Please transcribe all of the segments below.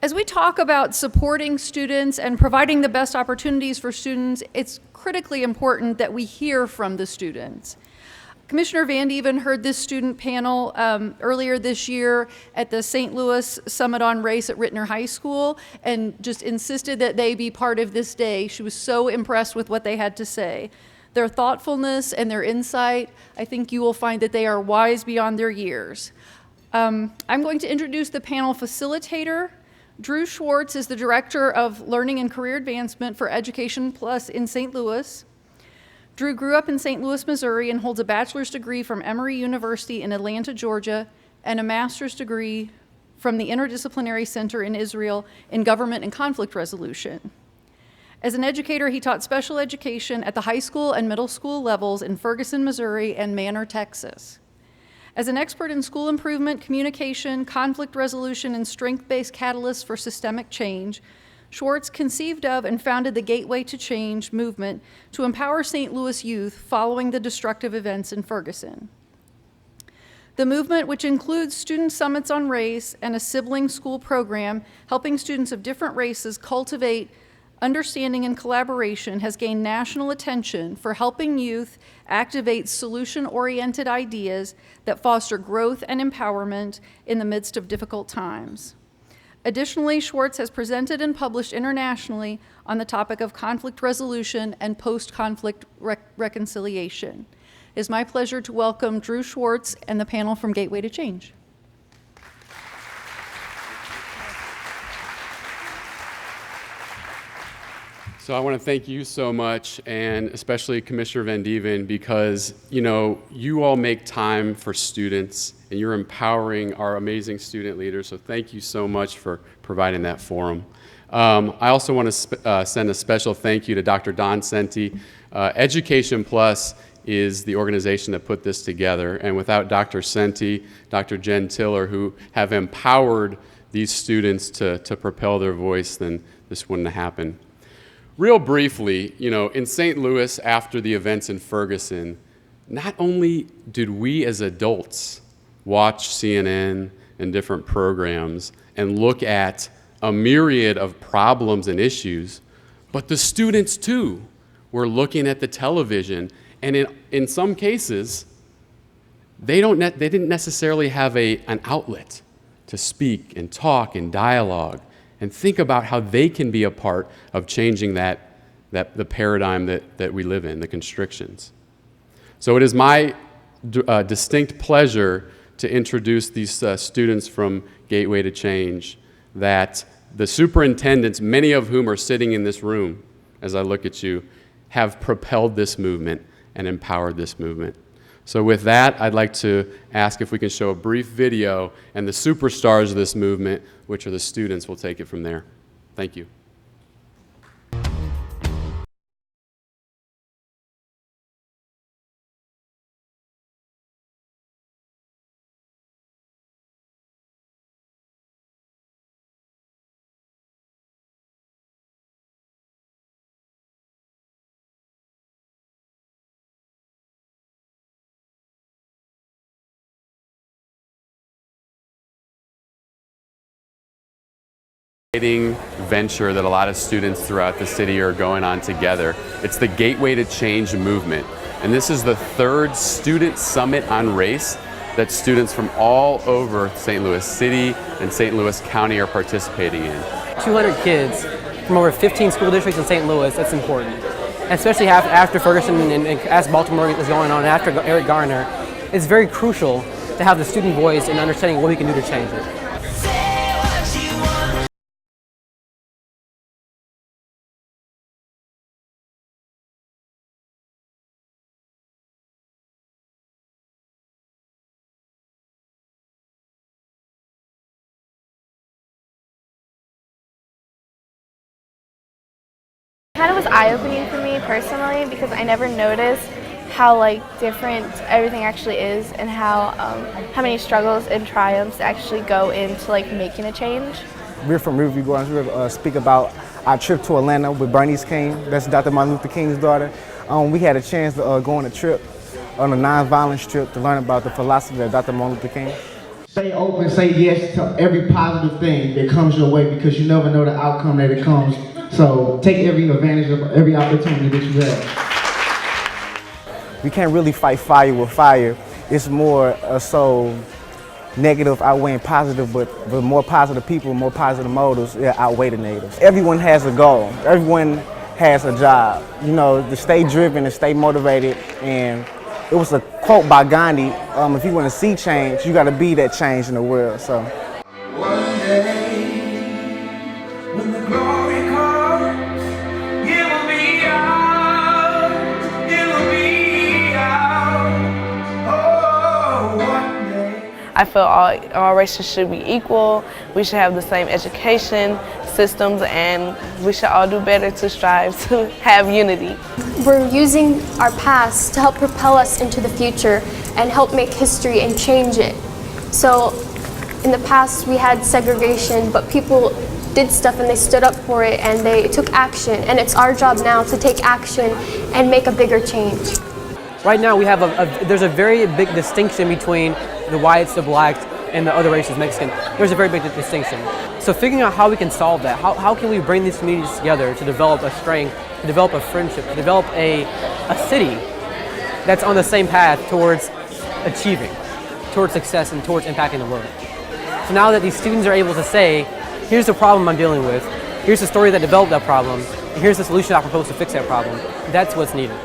As we talk about supporting students and providing the best opportunities for students, it's critically important that we hear from the students. Commissioner Van Dieven heard this student panel earlier this year at the St. Louis Summit on Race at Rittner High School and just insisted that they be part of this day. She was so impressed with what they had to say. Their thoughtfulness and their insight, I think you will find that they are wise beyond their years. I'm going to introduce the panel facilitator. Drew Schwartz is the Director of Learning and Career Advancement for Education Plus in St. Louis. Drew grew up in St. Louis, Missouri, and holds a bachelor's degree from Emory University in Atlanta, Georgia, and a master's degree from the Interdisciplinary Center in Israel in Government and Conflict Resolution. As an educator, he taught special education at the high school and middle school levels in Ferguson, Missouri, and Manor, Texas. As an expert in school improvement, communication, conflict resolution, and strength-based catalysts for systemic change, Schwartz conceived of and founded the Gateway to Change movement to empower St. Louis youth following the destructive events in Ferguson. The movement, which includes student summits on race and a sibling school program helping students of different races cultivate understanding and collaboration, has gained national attention for helping youth activate solution-oriented ideas that foster growth and empowerment in the midst of difficult times. Additionally, Schwartz has presented and published internationally on the topic of conflict resolution and post-conflict reconciliation. It is my pleasure to welcome Drew Schwartz and the panel from Gateway to Change. So I want to thank you so much, and especially Commissioner Van Dieven, because you all make time for students and you're empowering our amazing student leaders. So thank you so much for providing that forum. I also want to send a special thank you to Dr. Don Senti. Education Plus is the organization that put this together, and without Dr. Senti, Dr. Jen Tiller, who have empowered these students to propel their voice, then this wouldn't have happened. Real briefly, in St. Louis after the events in Ferguson, not only did we as adults watch CNN and different programs and look at a myriad of problems and issues, but the students too were looking at the television, and in some cases, they didn't necessarily have an outlet to speak and talk and dialogue and think about how they can be a part of changing the paradigm that we live in, the constrictions. So it is my distinct pleasure to introduce these students from Gateway to Change, that the superintendents, many of whom are sitting in this room as I look at you, have propelled this movement and empowered this movement. So with that, I'd like to ask if we can show a brief video, and the superstars of this movement, which are the students, will take it from there. Thank you. Venture that a lot of students throughout the city are going on together. It's the Gateway to Change movement. And this is the third student summit on race that students from all over St. Louis City and St. Louis County are participating in. 200 kids from over 15 school districts in St. Louis, that's important. Especially after Ferguson and as Baltimore is going on, after Eric Garner, it's very crucial to have the student voice and understanding what we can do to change it. Kind of was eye-opening for me personally, because I never noticed how different everything actually is, and how many struggles and triumphs actually go into making a change. We're from Riverview Gardens. We're going to speak about our trip to Atlanta with Bernice King. That's Dr. Martin Luther King's daughter. We had a chance to go on a trip, on a nonviolence trip, to learn about the philosophy of Dr. Martin Luther King. Stay open, say yes to every positive thing that comes your way because you never know the outcome that it comes. So take every advantage of every opportunity that you have. We can't really fight fire with fire. It's more so negative outweighing positive, but more positive people, more positive motives outweigh the negatives. Everyone has a goal. Everyone has a job. You know, to stay driven and stay motivated. And it was a quote by Gandhi, if you want to see change, you got to be that change in the world. So. One day, when the glory comes, it will be ours, it will be ours. Oh, one day. I feel all races should be equal. We should have the same education systems, and we should all do better to strive to have unity. We're using our past to help propel us into the future and help make history and change it. So in the past we had segregation, but people did stuff and they stood up for it and they took action, and it's our job now to take action and make a bigger change. Right now we have there's a very big distinction between the whites, the blacks, and the other races, Mexican. There's a very big distinction. So figuring out how we can solve that, how can we bring these communities together to develop a strength, to develop a friendship, to develop a city that's on the same path towards achieving, towards success, and towards impacting the world. So now that these students are able to say, here's the problem I'm dealing with, here's the story that developed that problem, and here's the solution I propose to fix that problem, that's what's needed.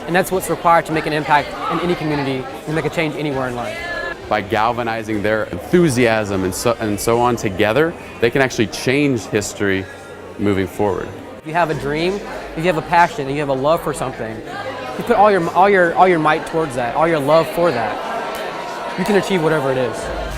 And that's what's required to make an impact in any community and make a change anywhere in life. By galvanizing their enthusiasm and so on together, they can actually change history moving forward. If you have a dream, if you have a passion, and you have a love for something, you put all your might towards that, all your love for that, you can achieve whatever it is.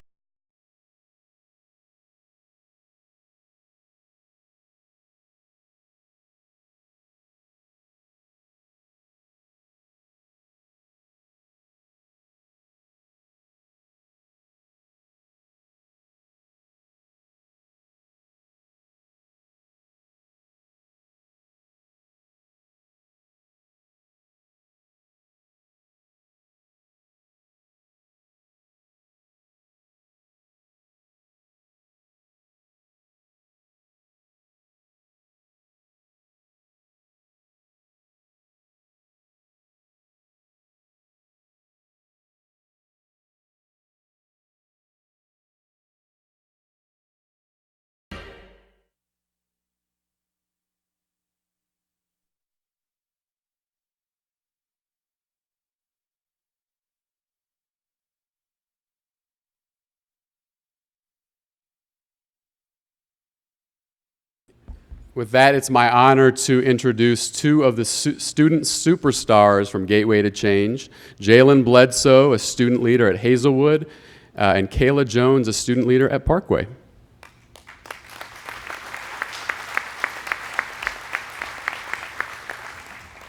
With that, it's my honor to introduce two of the student superstars from Gateway to Change, Jalen Bledsoe, a student leader at Hazelwood, and Kayla Jones, a student leader at Parkway.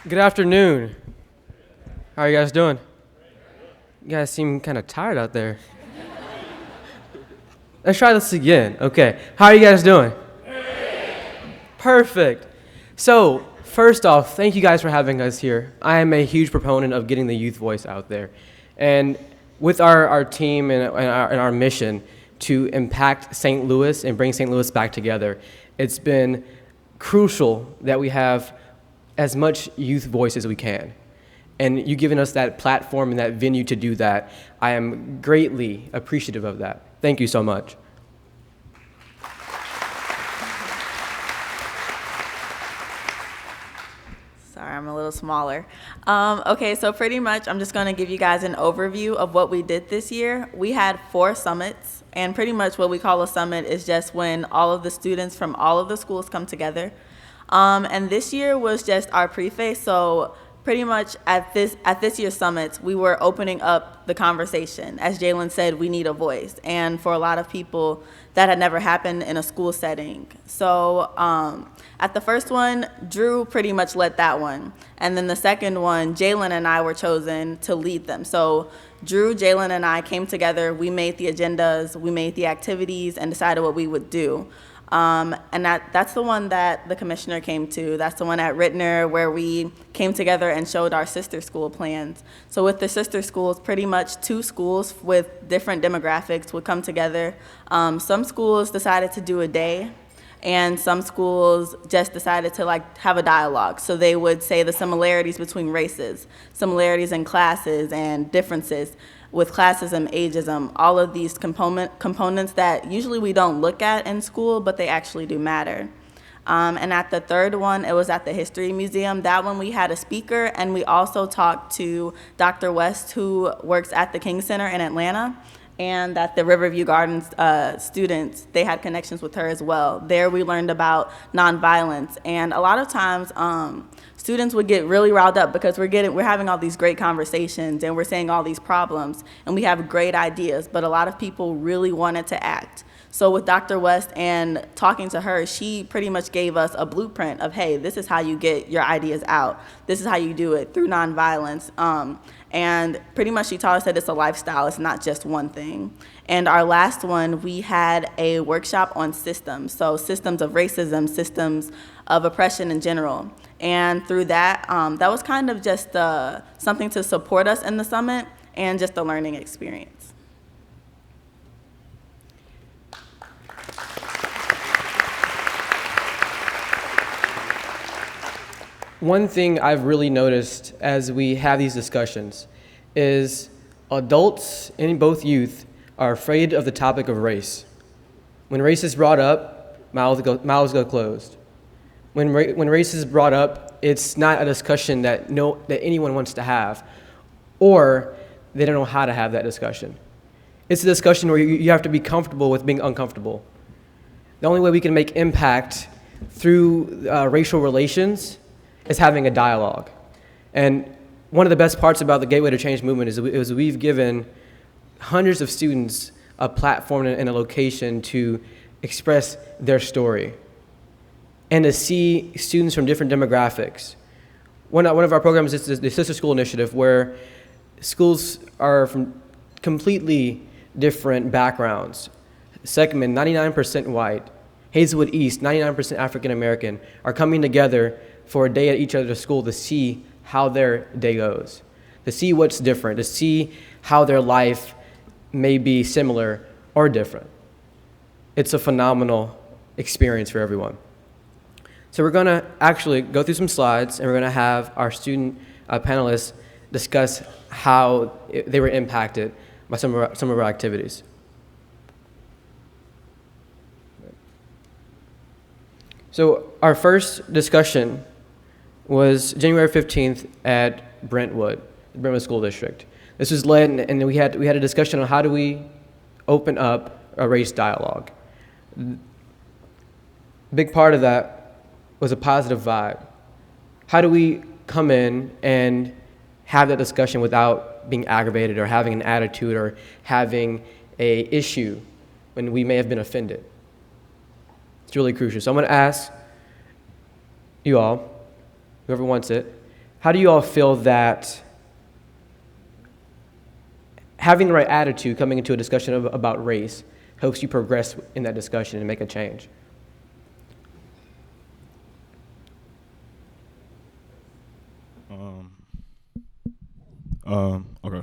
Good afternoon. How are you guys doing? You guys seem kind of tired out there. Let's try this again. Okay. How are you guys doing? Perfect. So, first off, thank you guys for having us here. I am a huge proponent of getting the youth voice out there. And with our team and our mission to impact St. Louis and bring St. Louis back together, it's been crucial that we have as much youth voice as we can. And you giving us that platform and that venue to do that, I am greatly appreciative of that. Thank you so much. Sorry, I'm a little smaller. Okay, so pretty much I'm just going to give you guys an overview of what we did this year. We had 4 summits, and pretty much what we call a summit is just when all of the students from all of the schools come together. And this year was just our preface, so pretty much at this year's summit, we were opening up the conversation. As Jalen said, we need a voice, and for a lot of people, that had never happened in a school setting. So at the first one, Drew pretty much led that one, and then the second one, Jalen and I were chosen to lead them. So Drew, Jalen, and I came together. We made the agendas, we made the activities, and decided what we would do. And that's the one that the commissioner came to. That's the one at Rittner where we came together and showed our sister school plans. So with the sister schools, pretty much 2 schools with different demographics would come together. Some schools decided to do a day, and some schools just decided to have a dialogue. So they would say the similarities between races, similarities in classes, and differences with classism, ageism, all of these components that usually we don't look at in school, but they actually do matter. And at the third one, it was at the History Museum. That one we had a speaker, and we also talked to Dr. West, who works at the King Center in Atlanta, and at the Riverview Gardens students, they had connections with her as well. There we learned about nonviolence, and a lot of times students would get really riled up because we're having all these great conversations and we're saying all these problems and we have great ideas, but a lot of people really wanted to act. So with Dr. West and talking to her, she pretty much gave us a blueprint of, hey, this is how you get your ideas out. This is how you do it through nonviolence. And pretty much she taught us that it's a lifestyle, it's not just one thing. And our last one, we had a workshop on systems. So systems of racism, systems of oppression in general. And through that, that was kind of just something to support us in the summit and just a learning experience. One thing I've really noticed as we have these discussions is adults and both youth are afraid of the topic of race. When race is brought up, mouths go closed. When race is brought up, it's not a discussion that anyone wants to have, or they don't know how to have that discussion. It's a discussion where you have to be comfortable with being uncomfortable. The only way we can make impact through racial relations is having a dialogue. And one of the best parts about the Gateway to Change movement is we've given hundreds of students a platform and a location to express their story and to see students from different demographics. One of our programs is the Sister School Initiative, where schools are from completely different backgrounds. Segment, 99% white. Hazelwood East, 99% African American, are coming together for a day at each other's school to see how their day goes, to see what's different, to see how their life may be similar or different. It's a phenomenal experience for everyone. So we're gonna actually go through some slides, and we're gonna have our student panelists discuss how they were impacted by some of our activities. So our first discussion was January 15th at Brentwood, the Brentwood School District. This was led, and we had a discussion on how do we open up a race dialogue. A big part of that was a positive vibe. How do we come in and have that discussion without being aggravated or having an attitude or having a issue when we may have been offended? It's really crucial. So I'm gonna ask you all, whoever wants it, how do you all feel that having the right attitude coming into a discussion about race helps you progress in that discussion and make a change? Okay.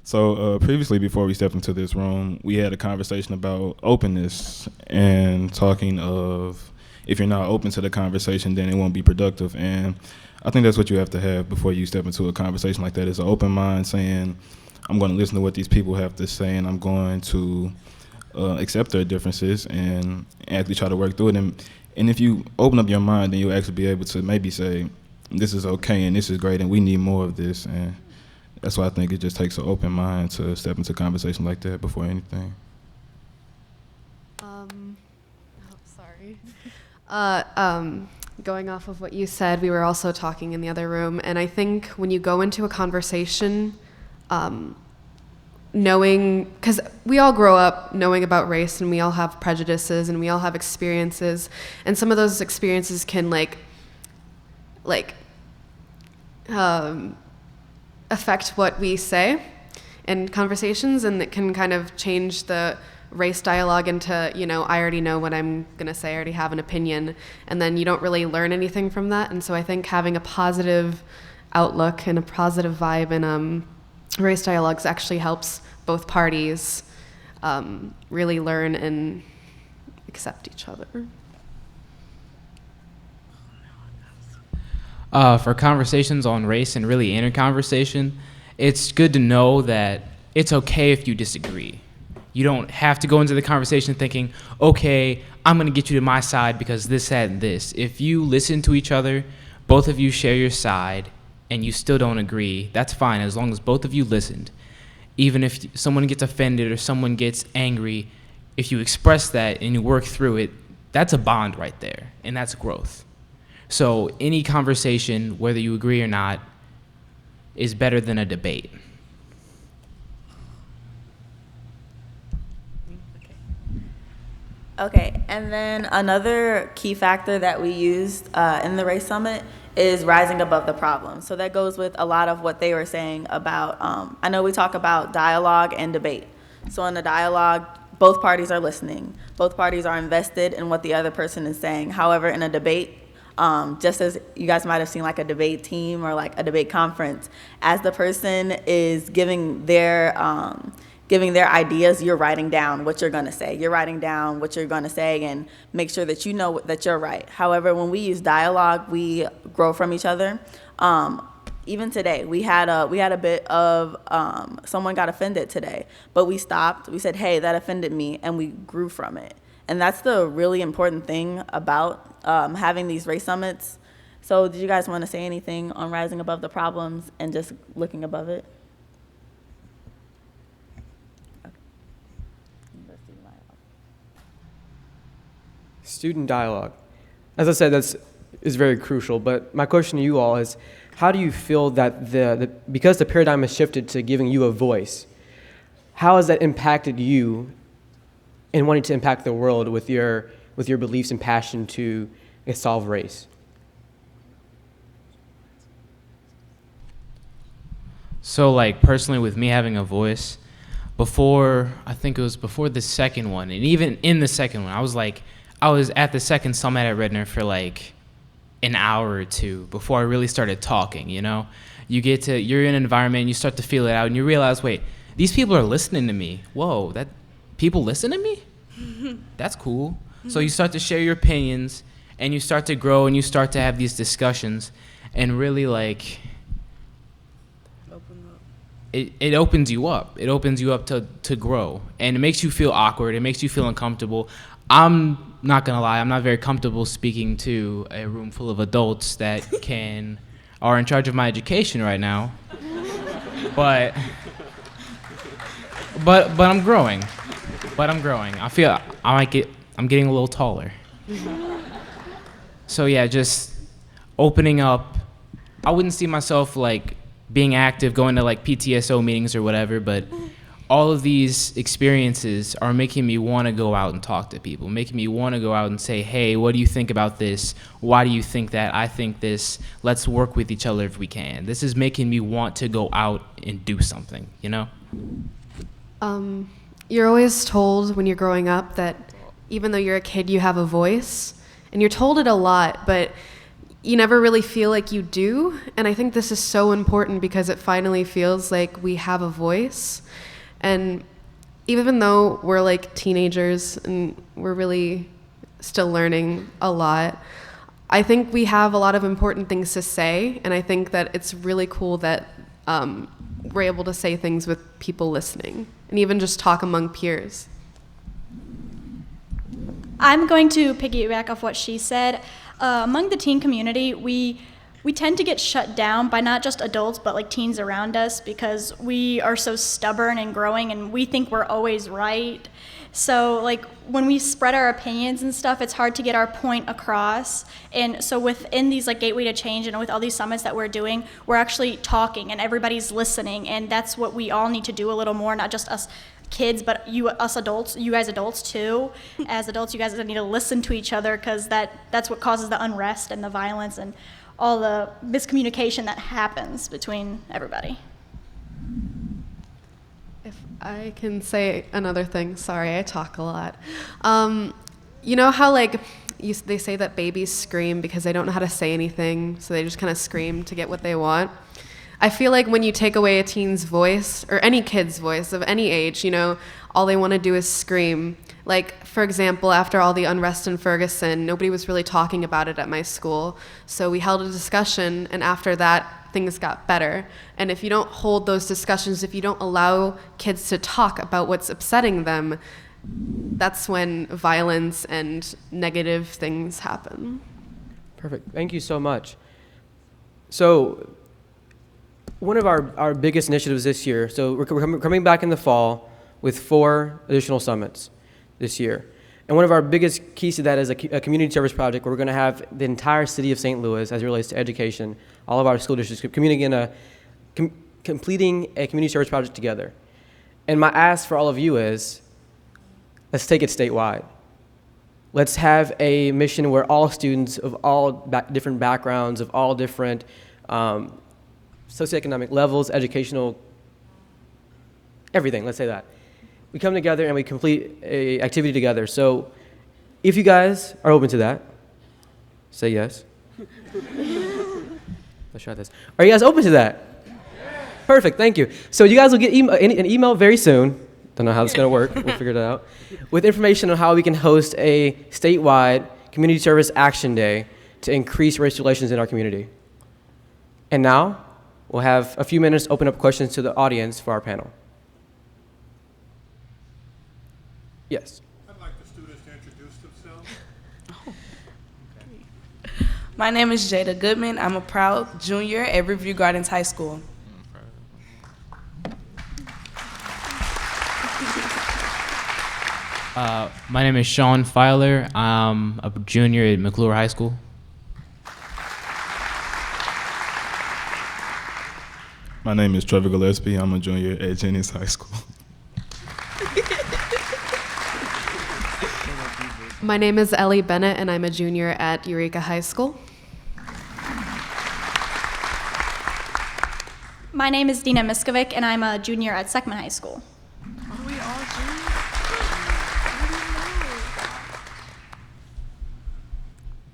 So previously, before we stepped into this room, we had a conversation about openness and talking of if you're not open to the conversation, then it won't be productive. And I think that's what you have to have before you step into a conversation like that, is an open mind saying, I'm going to listen to what these people have to say, and I'm going to accept their differences and actually try to work through it. And if you open up your mind, then you'll actually be able to maybe say, this is okay and this is great and we need more of this. And that's why I think it just takes an open mind to step into a conversation like that before anything. Going off of what you said, we were also talking in the other room, and I think when you go into a conversation, knowing, because we all grow up knowing about race and we all have prejudices and we all have experiences, and some of those experiences can affect what we say in conversations, and it can kind of change the race dialogue into, I already know what I'm going to say, I already have an opinion, and then you don't really learn anything from that. And so I think having a positive outlook and a positive vibe in race dialogues actually helps both parties really learn and accept each other. For conversations on race and really inner conversation, it's good to know that it's okay if you disagree. You don't have to go into the conversation thinking, okay, I'm going to get you to my side because this, that, and this. If you listen to each other, both of you share your side, and you still don't agree, that's fine as long as both of you listened. Even if someone gets offended or someone gets angry, if you express that and you work through it, that's a bond right there, and that's growth. So any conversation, whether you agree or not, is better than a debate. Okay, and then another key factor that we used in the Race Summit is rising above the problem. So that goes with a lot of what they were saying about, I know we talk about dialogue and debate. So in the dialogue, both parties are listening. Both parties are invested in what the other person is saying. However, in a debate, just as you guys might have seen like a debate team or like a debate conference, as the person is giving their ideas, you're writing down what you're going to say. You're writing down what you're going to say and make sure that you know that you're right. However, when we use dialogue, we grow from each other. Even today, we had a bit of someone got offended today, but we stopped. We said, hey, that offended me, and we grew from it. And that's the really important thing about having these race summits. So did you guys want to say anything on rising above the problems and just looking above it? Student dialogue. As I said, is very crucial, but my question to you all is, how do you feel that because the paradigm has shifted to giving you a voice, how has that impacted you in wanting to impact the world with your beliefs and passion to solve race? So like personally with me having a voice, I think it was before the second one, and even in the second one, I was at the second summit at Redner for like an hour or two before I really started talking, You're in an environment and you start to feel it out and you realize, wait, these people are listening to me. Whoa, that people listen to me? That's cool. So you start to share your opinions and you start to grow and you start to have these discussions and really like it opens you up. It opens you up to grow, and it makes you feel awkward. It makes you feel uncomfortable. I'm not gonna lie, I'm not very comfortable speaking to a room full of adults that are in charge of my education right now. But I'm growing. I feel I'm getting a little taller. So yeah, just opening up. I wouldn't see myself like being active, going to like PTSO meetings or whatever, but all of these experiences are making me want to go out and talk to people, making me want to go out and say, hey, what do you think about this? Why do you think that? I think this. Let's work with each other if we can. This is making me want to go out and do something, You're always told when you're growing up that even though you're a kid, you have a voice, and you're told it a lot, but you never really feel like you do. And I think this is so important because it finally feels like we have a voice. And even though we're like teenagers and we're really still learning a lot, I think we have a lot of important things to say. And I think that it's really cool that we're able to say things with people listening and even just talk among peers. I'm going to piggyback off what she said. Among the teen community, we tend to get shut down by not just adults, but like teens around us because we are so stubborn and growing and we think we're always right. So like when we spread our opinions and stuff, it's hard to get our point across. And so within these like Gateway to Change and with all these summits that we're doing, we're actually talking and everybody's listening. And that's what we all need to do a little more, not just us kids, but us adults, you guys adults too. As adults, you guys need to listen to each other because that's what causes the unrest and the violence and all the miscommunication that happens between everybody. If I can say another thing, sorry, I talk a lot. You know how like they say that babies scream because they don't know how to say anything, so they just kind of scream to get what they want? I feel like when you take away a teen's voice, or any kid's voice of any age, you know, all they want to do is scream. Like, for example, after all the unrest in Ferguson, nobody was really talking about it at my school. So we held a discussion, and after that, things got better. And if you don't hold those discussions, if you don't allow kids to talk about what's upsetting them, that's when violence and negative things happen. Perfect. Thank you so much. So one of our biggest initiatives this year, so we're coming back in the fall with 4 additional summits this year. And one of our biggest keys to that is a community service project where we're going to have the entire city of St. Louis, as it relates to education, all of our school districts completing a community service project together. And my ask for all of you is, let's take it statewide. Let's have a mission where all students of all different backgrounds, of all different socioeconomic levels, educational, everything, let's say that. We come together and we complete an activity together. So if you guys are open to that, say yes. Let's try this. Are you guys open to that? Perfect, thank you. So you guys will get an email very soon. Don't know how this is going to work. We'll figure it out. With information on how we can host a statewide community service action day to increase race relations in our community. And now, we'll have a few minutes to open up questions to the audience for our panel. Yes. I'd like the students to introduce themselves. My name is Jada Goodman. I'm a proud junior at Riverview Gardens High School. My name is Sean Filer. I'm a junior at McClure High School. My name is Trevor Gillespie. I'm a junior at Jennings High School. My name is Ellie Bennett, and I'm a junior at Eureka High School. My name is Dina Miskovic, and I'm a junior at Seckman High School. Are we all juniors?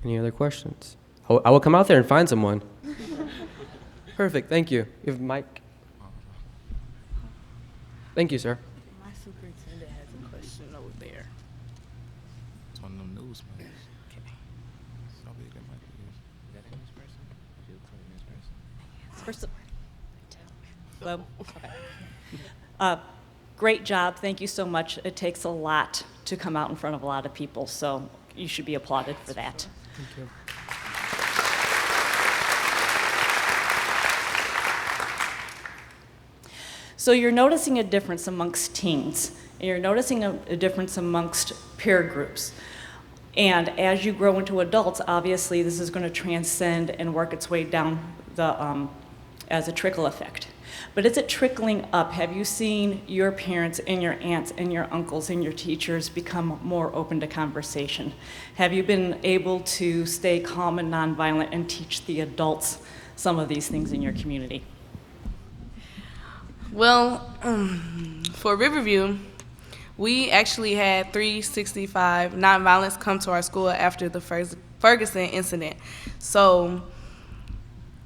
Any other questions? I will come out there and find someone. Perfect, thank you. You have Mike. Thank you, sir. My superintendent has a question over there. It's one of them news, man. Okay. So big that might be. Is that English person? First of well, okay. Great job. Thank you so much. It takes a lot to come out in front of a lot of people, so you should be applauded for that. Thank you. So you're noticing a difference amongst teens, and you're noticing a difference amongst peer groups. And as you grow into adults, obviously this is going to transcend and work its way down the, as a trickle effect. But is it trickling up? Have you seen your parents and your aunts and your uncles and your teachers become more open to conversation? Have you been able to stay calm and nonviolent and teach the adults some of these things in your community? Well, for Riverview, we actually had 365 nonviolence come to our school after the Ferguson incident. So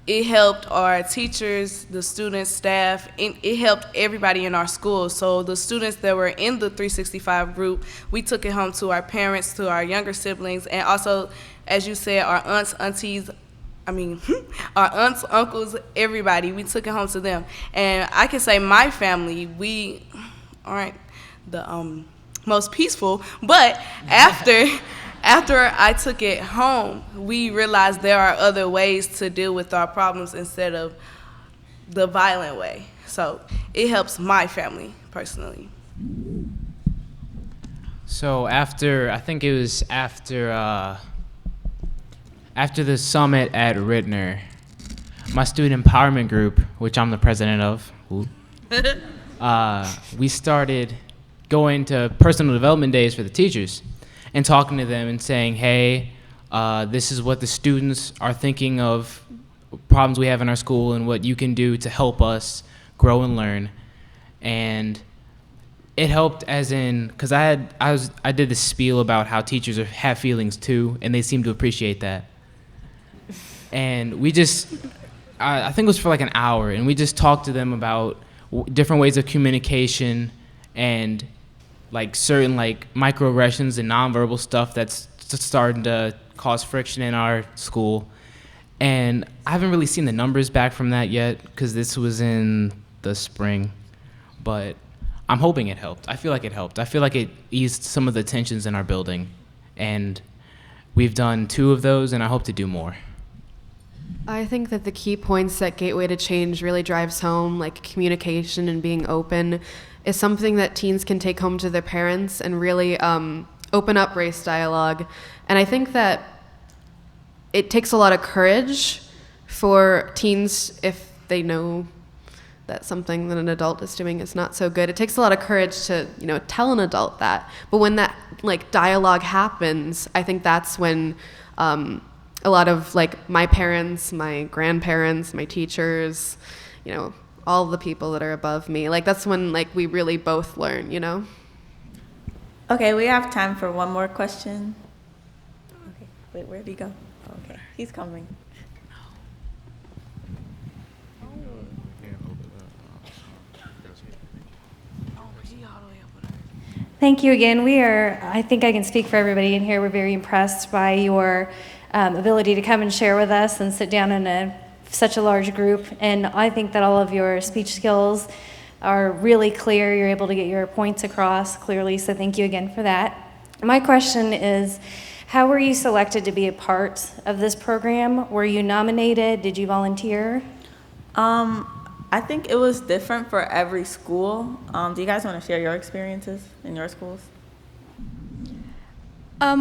it helped our teachers, the students, staff, it helped everybody in our school. So the students that were in the 365 group, we took it home to our parents, to our younger siblings, and also, as you said, our aunts, aunties, our aunts, uncles, everybody, we took it home to them. And I can say my family, we aren't the most peaceful, but after I took it home, we realized there are other ways to deal with our problems instead of the violent way. So it helps my family personally. So I think it was after the summit at Rittner, my student empowerment group, which I'm the president of, we started going to personal development days for the teachers and talking to them and saying, hey, this is what the students are thinking of, problems we have in our school and what you can do to help us grow and learn. And it helped as in, because I did this spiel about how teachers have feelings too, and they seem to appreciate that. And we just, I think it was for like an hour, and we just talked to them about different ways of communication and like certain like microaggressions and nonverbal stuff that's starting to cause friction in our school. And I haven't really seen the numbers back from that yet because this was in the spring, but I'm hoping it helped. I feel like it helped. I feel like it eased some of the tensions in our building, and we've done 2 of those, and I hope to do more. I think that the key points that Gateway to Change really drives home, like communication and being open, is something that teens can take home to their parents and really open up race dialogue. And I think that it takes a lot of courage for teens if they know that something that an adult is doing is not so good. It takes a lot of courage to, tell an adult that. But when that like dialogue happens, I think that's when a lot of like my parents, my grandparents, my teachers, all the people that are above me, like that's when like we really both learn, Okay, we have time for one more question. Okay, wait, where'd he go? Okay, he's coming. Thank you again. I think I can speak for everybody in here, we're very impressed by your ability to come and share with us and sit down in such a large group. And I think that all of your speech skills are really clear. You're able to get your points across clearly, so thank you again for that. My question is, how were you selected to be a part of this program? Were you nominated? Did you volunteer? I think it was different for every school. Do you guys want to share your experiences in your schools?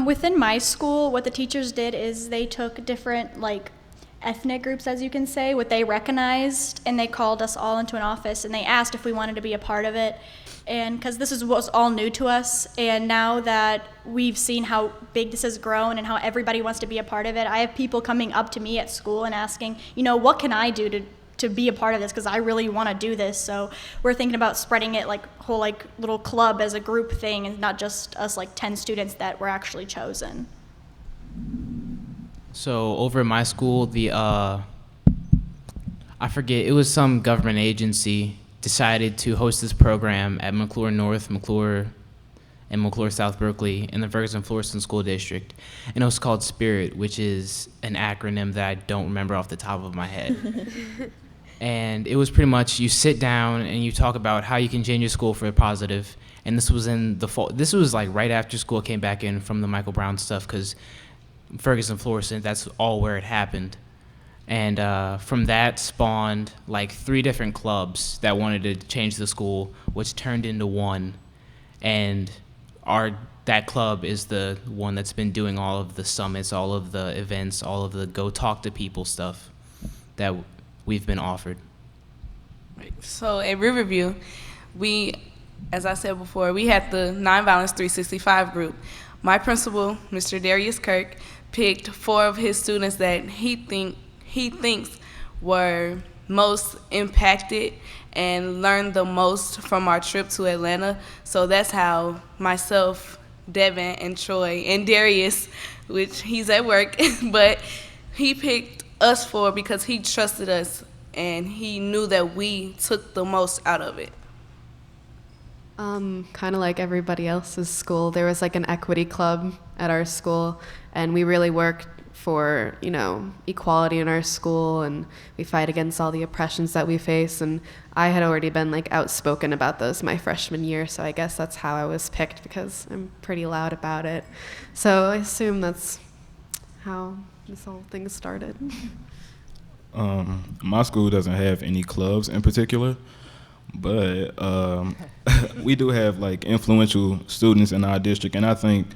Within my school, what the teachers did is they took different like ethnic groups, as you can say, what they recognized, and they called us all into an office and they asked if we wanted to be a part of it. And because this was all new to us, and now that we've seen how big this has grown and how everybody wants to be a part of it, I have people coming up to me at school and asking, what can I do to be a part of this, because I really want to do this. So we're thinking about spreading it like whole like little club as a group thing, and not just us like 10 students that were actually chosen. So over at my school, I forget, it was some government agency decided to host this program at McClure North, McClure, and McClure South Berkeley in the Ferguson-Florissant School District. And it was called SPIRIT, which is an acronym that I don't remember off the top of my head. And it was pretty much you sit down and you talk about how you can change your school for the positive. And this was in the fall. This was like right after school came back in from the Michael Brown stuff, because Ferguson-Florissant, that's all where it happened. And from that spawned like 3 different clubs that wanted to change the school, which turned into one. And that club is the one that's been doing all of the summits, all of the events, all of the go talk to people stuff that we've been offered. So at Riverview, as I said before, we had the Nonviolence 365 group. My principal, Mr. Darius Kirk, picked 4 of his students that he thinks were most impacted and learned the most from our trip to Atlanta. So that's how myself, Devin, and Troy, and Darius, which he's at work, but he picked us 4 because he trusted us and he knew that we took the most out of it. Kind of like everybody else's school, there was like an equity club at our school, and we really worked for, equality in our school, and we fight against all the oppressions that we face. And I had already been like outspoken about those my freshman year, so I guess that's how I was picked, because I'm pretty loud about it. So I assume that's how this whole thing started. My school doesn't have any clubs in particular, but we do have like influential students in our district, and I think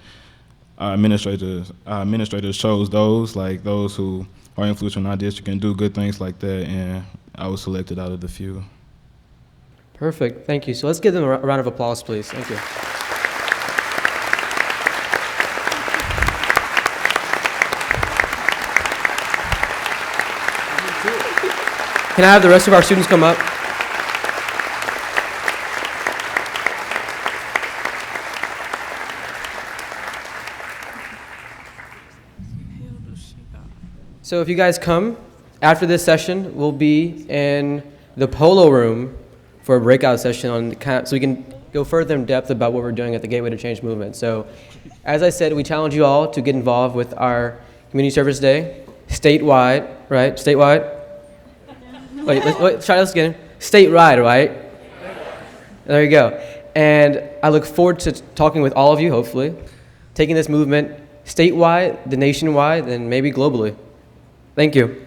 our administrators chose those who are influential in our district and do good things like that, and I was selected out of the few. Perfect, thank you. So let's give them a round of applause, please. Thank you. Can I have the rest of our students come up? So if you guys come, after this session, we'll be in the polo room for a breakout session so we can go further in depth about what we're doing at the Gateway to Change movement. So as I said, we challenge you all to get involved with our Community Service Day, statewide, right? Statewide? Wait, try this again. Statewide, right? There you go. And I look forward to talking with all of you, hopefully, taking this movement statewide, the nationwide, and maybe globally. Thank you.